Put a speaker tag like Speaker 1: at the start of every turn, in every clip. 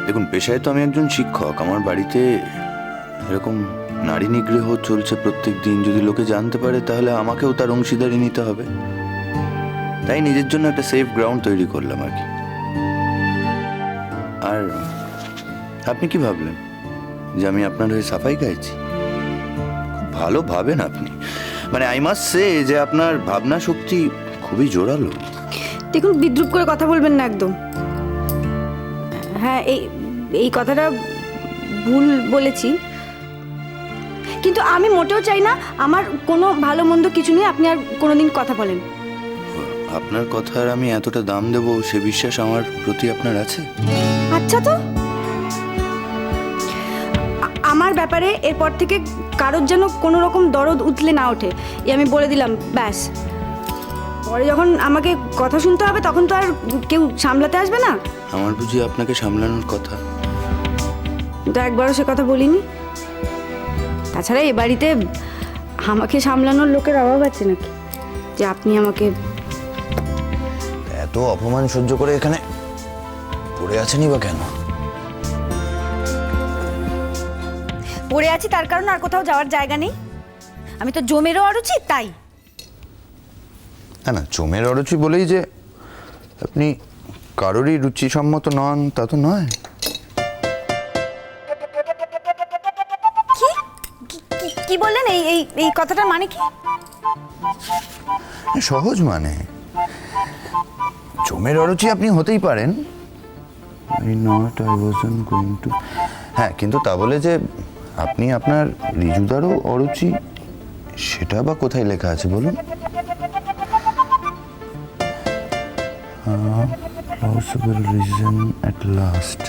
Speaker 1: দেখুন, পেশায় তো আমি একজন শিক্ষক। আমার বাড়িতে এরকম নারী নিগ্রহ চলছে প্রত্যেক দিন। যদি লোকে জানতে পারে তাহলে আমাকেও তার অংশীদারি নিতে হবে। তাই নিজের জন্য একটা সেফ গ্রাউন্ড তৈরি করলাম আর কি। আর আপনি কি ভাবলেন যে আমি আপনার হয়ে সাফাই গাইছি? খুব ভালো ভাবেন আপনি। মানে আই মাস্ট সে যে আপনার ভাবনা শক্তি খুবই জোরালো।
Speaker 2: দেখুন, বিদ্রুপ করে কথা বলবেন না একদম। হ্যাঁ, এই কথাটা ভুল বলেছি, কিন্তু আমি মোটেও চাই না আমার কোনো ভালো মন্দ কিছু নিয়ে আপনি আর কোনোদিন কথা বলেন।
Speaker 1: আপনার কথার আমি এতটা দাম দেব সে বিশ্বাস আমার প্রতি আপনার আছে?
Speaker 2: আচ্ছা, তো আমার ব্যাপারে এরপর থেকে কারোর যেন কোনো রকম দরদ উতলে না ওঠে, আমি বলে দিলাম, ব্যাস। পরে যখন আমাকে কথা শুনতে হবে তখন তো আর কেউ সামলাতে আসবে না।
Speaker 1: আমার বুঝি আপনাকে সামলানোর কথা?
Speaker 2: তো একবারও সে কথা বলিনি। তাছাড়া এ বাড়িতে আমাকে সামলানোর লোকের অভাব আছে নাকি যে আপনি আমাকে...
Speaker 1: এত অপমান সহ্য করে এখানে পড়ে আছেনই বা কেন?
Speaker 2: পড়ে আছি তার কারণ আর কোথাও যাওয়ার জায়গা নেই। আমি তো জমেরও অরুচি, তাই।
Speaker 1: না না, জমের অরুচি বলেই যে আপনি কারোরই রুচিসম্মত নন তা তো নয়।
Speaker 2: কি বললেন? এই কথাটার মানে কি?
Speaker 1: সহজ মানে, জমের অরুচি আপনি হতেই পারেন। হ্যাঁ, কিন্তু তা বলে যে আপনি আপনার রিজুদারও অরুচি, সেটা বা কোথায় লেখা আছে বলুন? Plausible reason at last.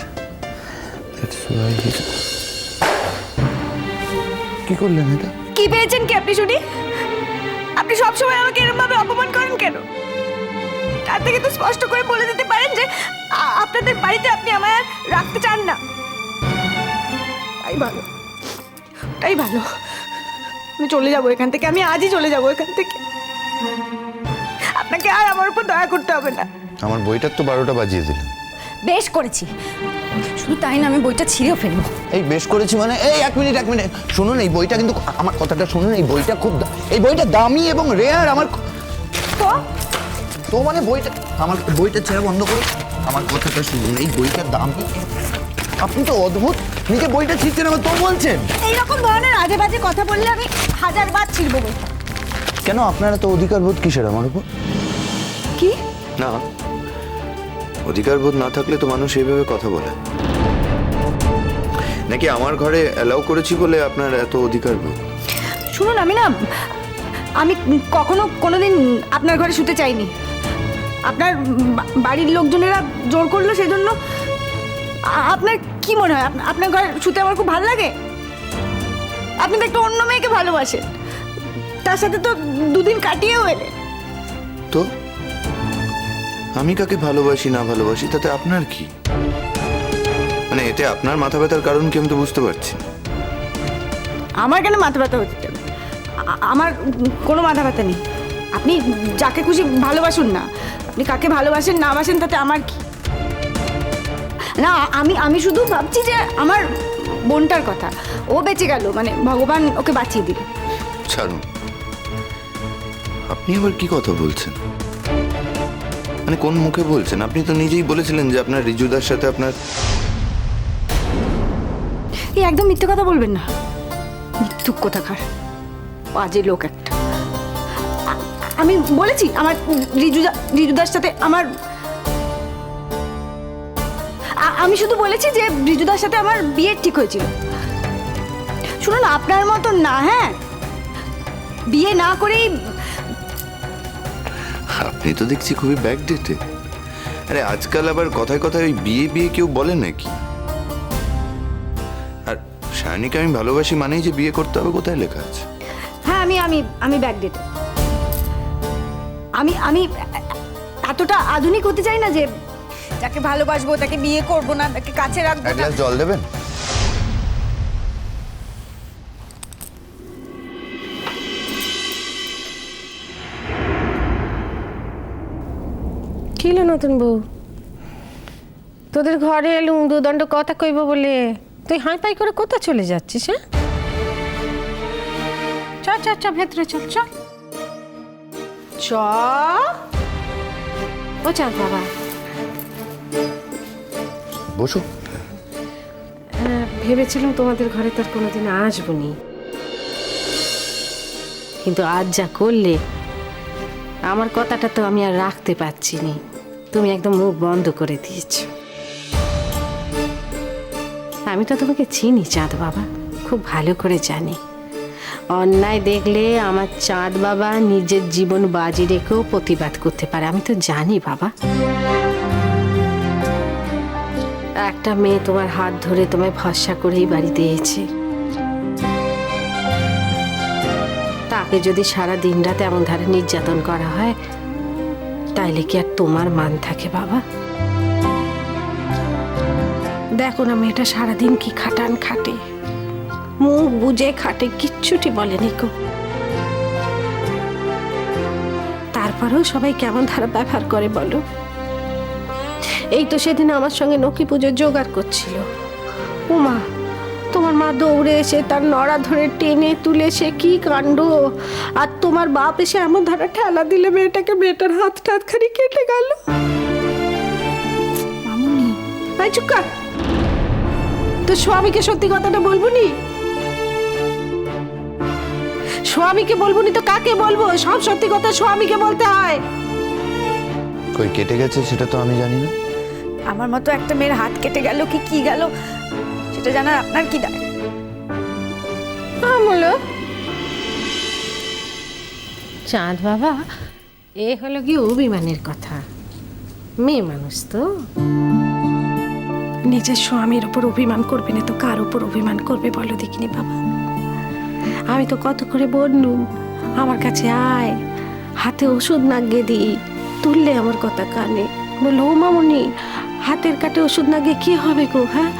Speaker 1: That's why he's... কি করলেন এটা?
Speaker 2: কি পেয়েছেন কি আপনি শুনি? আপনি সবসময় আমাকে এরকম ভাবে অপমান করেন কেন? তার থেকে তো স্পষ্ট করে বলে দিতে পারেন যে আপনাদের বাড়িতে আপনি আমায় আর রাখতে চান না। তাই ভালো। আমি চলে যাবো এখান থেকে। আমি আজই চলে যাবো এখান থেকে। আপনাকে আর আমার উপর দয়া করতে হবে না।
Speaker 1: আমার বইটার তো 12টা বাজিয়ে দিলেন।
Speaker 2: বেশ করেছি। শুধু তাই না, আমি বইটা ছিঁড়েও ফেলবো।
Speaker 1: এই বেশ করেছি মানে? এই এক মিনিট শুনুন, এই বইটা কিন্তু, আমার কথাটা শুনুন, এই বইটা খুব, এই বইটা দামি এবং রেয়ার। আমার তো মানে বইটা, আমার বইটা ছেড়ে বন্ধ করুন। আমার কথাটা শুনুন, এই বইটা দামি। আপনি তো অদ্ভুত, নিজে বইটা ছিঁড়ছেন আবার তো বলছেন।
Speaker 2: এইরকম ধরনের আজে বাজে কথা বললে আমি 1000বার ছিঁড়বো বইটা।
Speaker 1: কেন, আপনারা তো অধিকার বোধ কিসের আমার উপর?
Speaker 2: কি
Speaker 1: না, অধিকার বোধ না থাকলে তো মানুষ এইভাবে কথা বলে নাকি? আমার ঘরে অ্যালাউ করেছি বলে আপনার এত অধিকার বোধ?
Speaker 2: শুনুন, আমি কখনো কোনোদিন আপনার ঘরে শুতে চাইনি। আপনার বাড়ির লোকজনেরা জোর করলো, সেজন্য। আপনার কি মনে হয় আপনার ঘরে শুতে আমার খুব ভালো লাগে? আপনি তো একটা অন্য মেয়েকে ভালোবাসেন, তার সাথে তো দুদিন কাটিয়েও এলেন।
Speaker 1: তো আমি কাকে ভালোবাসি না ভালোবাসি তাতে আপনার কি? মানে এতে আপনার মাথা ব্যথার কারণ কি আমি তো বুঝতে পারছি।
Speaker 2: আমার কেন মাথা ব্যথা হচ্ছে? আমার কোনো মাথা ব্যথা নেই। আপনি যাকে খুশি ভালোবাসুন না। আপনি কাকে ভালোবাসেন না বাসেন তাতে আমার কি? না, আমি শুধু ভাবছি যে আমার বোনটার কথা। ও বেঁচে গেল, মানে ভগবান ওকে বাঁচিয়ে দিল।
Speaker 1: ছাড়ুন, আপনি আবার কি কথা বলছেন? মানে কোন মুখে বলছেন? আপনি তো নিজেই বলেছিলেন যে আপনার রিজুদার সাথে আপনার...
Speaker 2: এই একদম মিথ্যে কথা বলবেন না। মিথ্যুক কোথাকার বাজে লোক একটা। আমি বলেছি আমার রিজুদার সাথে আমার... আমি শুধু বলেছি যে রিজুদার সাথে আমার বিয়ে ঠিক হয়েছিল। শুনুন, আপনার মতো না, হ্যাঁ, বিয়ে না করেই...
Speaker 1: আপনি তো দেখছি খুবই ব্যাকডেটেড। আরে আজকাল আবার কথায় কথায় ওই বিয়ে কেউ বলে নাকি? আর সায়নীকে আমি ভালোবাসি মানেই যে বিয়ে করতে হবে কোথায় লেখা আছে?
Speaker 2: হ্যাঁ, আমি ব্যাকডেটেড। আমি এতটা আধুনিক হতে চাই না যে যাকে ভালোবাসবো তাকে বিয়ে করবো না, তাকে কাছে রাখবো।
Speaker 1: এক গ্লাস জল দেবেন?
Speaker 3: কি হলো নতুন বউ, তোদের ঘরে এলুম দুদণ্ড কথা কইব বলে তুই হাই পাই করে কোথা চলে যাচ্ছিস? হ্যাঁ, চ চ চ ভেতরে চল, চ চ। ও চাঁদ বাবা,
Speaker 1: বসো।
Speaker 3: ভেবেছিলাম তোমাদের ঘরে তো আর কোনোদিন আসবো নি, কিন্তু আজ যা করলে আমার কথাটা তো আমি আর রাখতে পারছি নি। তুমি একদম মুখ বন্ধ করে দিয়েছ। আমি তো তোমাকে চিনি চাঁদ বাবা, খুব ভালো করে জানি। অন্যায় দেখলে আমার চাঁদ বাবা নিজের জীবন বাজি রেখেও প্রতিবাদ করতে পারে, আমি তো জানি বাবা। একটা মেয়ে তোমার হাত ধরে তোমায় ভরসা করেই বাড়িতে এসেছে, তাকে যদি সারা দিন রাত এমন ধারে নির্যাতন করা হয় তাইলে কি আর তোমার মান থাকে বাবা? দেখো না মেয়েটা সারাদিন কি খাটান খাটে, মুখ বুঝে খাটে, কিচ্ছুটি বলেনি কো। তারপরেও সবাই কেমন ধারা ব্যবহার করে বলো। এই তো সেদিন আমার সঙ্গে নকি পুজোর জোগাড় করছিল, উমা তোমার মা দৌড়ে এসে তার নড়া ধরে টেনে তুলে, সে কি কাণ্ড! আর তোমার বাপ এসে এমন ধারা ঠেলা দিলে মেয়েটাকে, মেয়েটার হাত টাতখানি কেটে গেল। মামুনি ভাই চুপ কর, তো স্বামীকে সত্যি কথাটা বলবো নি? স্বামীকে বলবো নি তো কাকে বলবো? সব সত্যি কথা স্বামীকে বলতে হয়।
Speaker 1: কই কেটে গেছে সেটা তো আমি জানি না।
Speaker 2: আমার মতো একটা মেয়ের হাত কেটে গেল কি কি গেল সেটা জানার আপনার কি দায়?
Speaker 3: আমলো চাঁদ বাবা, এ হলো কি অভিমানের কথা। মেয়ে মানুষ তো নিজের স্বামীর উপর অভিমান করবে না তো কার উপর অভিমান করবে বলো দেখিনি বাবা? আমি তো কত করে বললুম আমার কাছে আয়, হাতে ওষুধ নাগিয়ে দিই, তুললে আমার কথা কানে। বললো ও মামুনি, হাতের কাটে ওষুধ নাগিয়ে কি হবে গো? হ্যাঁ,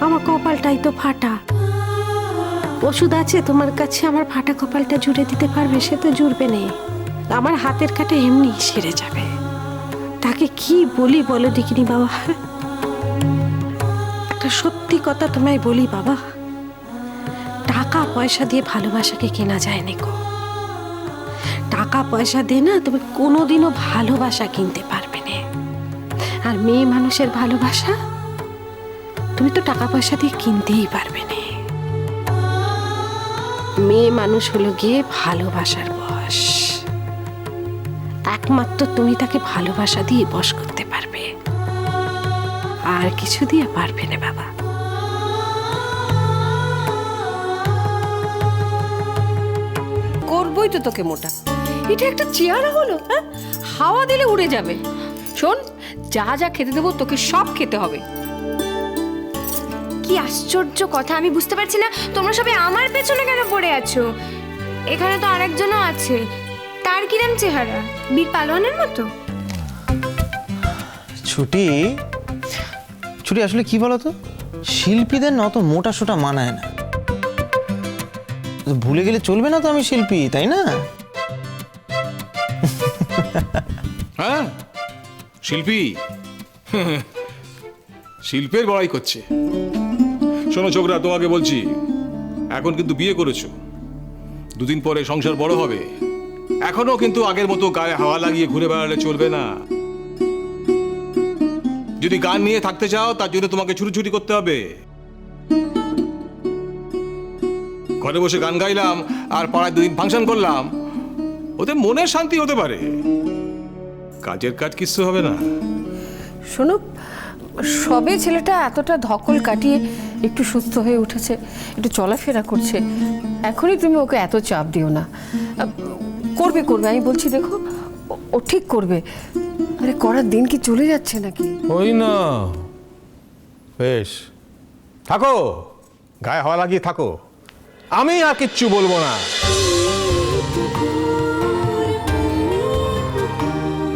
Speaker 3: আমার কপালটাই তো ফাটা। ওষুধ আছে তোমার কাছে, আমার ফাটা কপালটা জুড়ে দিতে পারবে? সে তো জুড়বে না, আমার হাতের কাটে এমনি সেরে যাবে। তাকে কি বলি বলো দেখিনি বাবা? একটা সত্যি কথা তোমায় বলি বাবা, টাকা পয়সা দিয়ে ভালোবাসাকে কেনা যায় না গো। টাকা পয়সা দিয়ে না তুমি কোনোদিনও ভালোবাসা কিনতে পারবে না। আর মেয়ে মানুষের ভালোবাসা তুমি তো টাকা পয়সা দিয়ে কিনতেই পারবে না। মেয়ে মানুষ হলো গিয়ে ভালোবাসার বশ, একমাত্র তুমি তাকে ভালোবাসা দিয়ে বশ করতে পারবে, আর কিছু দিয়ে পারবে না বাবা।
Speaker 4: করবই তো তোকে মোটা। এটা একটা চেয়ারা হলো? হ্যাঁ, হাওয়া দিলে উড়ে যাবে। শোন, যা যা খেতে দেবো তোকে সব খেতে হবে।
Speaker 5: কি আশ্চর্য কথা, আমি বুঝতে পারছি না তোমরা সবাই আমার পেছনে কেন পড়ে আছো? এখানে তো আরেকজনও আছে, তার কিরম চেহারা, বীর পালোয়ানের মতো।
Speaker 6: ছুটি ছুটি আসলে কি বলতো, শিল্পীদের না অত মোটা সোটা মানায় না। ভুলে গেলে চলবে না তো আমি শিল্পী, তাই না?
Speaker 7: হ্যাঁ, শিল্পী শিল্পের বড়াই করছে। শোনো ছোকরা, তোমাকে বলছি, এখন কিন্তু বিয়ে করেছো, দুদিন পরে সংসার বড় হবে। এখনো কিন্তু আগের মতো গায়ে হাওয়া লাগিয়ে ঘুরে বেড়ালে চলবে না। যদি গান নিয়ে থাকতে চাও তার জন্য তোমাকে ছুটি করতে হবে। ঘরে বসে গান গাইলাম আর পাড়ায় দুদিন ফাংশন করলাম, ওতে মনের শান্তি হতে পারে, কাজের কাজ কিচ্ছু হবে না।
Speaker 4: শোনো, সবে ছেলেটা এতটা ধকল কাটিয়ে একটু সুস্থ হয়ে উঠেছে, একটু চলাফেরা করছে, এখনই তুমি ওকে এত চাপ দিও না। করবে করবে, আমি বলছি দেখো, ও ঠিক করবে। আরে করার দিন কি চলে যাচ্ছে নাকি?
Speaker 8: ওই না, বেশ থাকো, গায়ে হাওয়া লাগিয়ে থাকো, আমি আর কিচ্ছু বলবো না।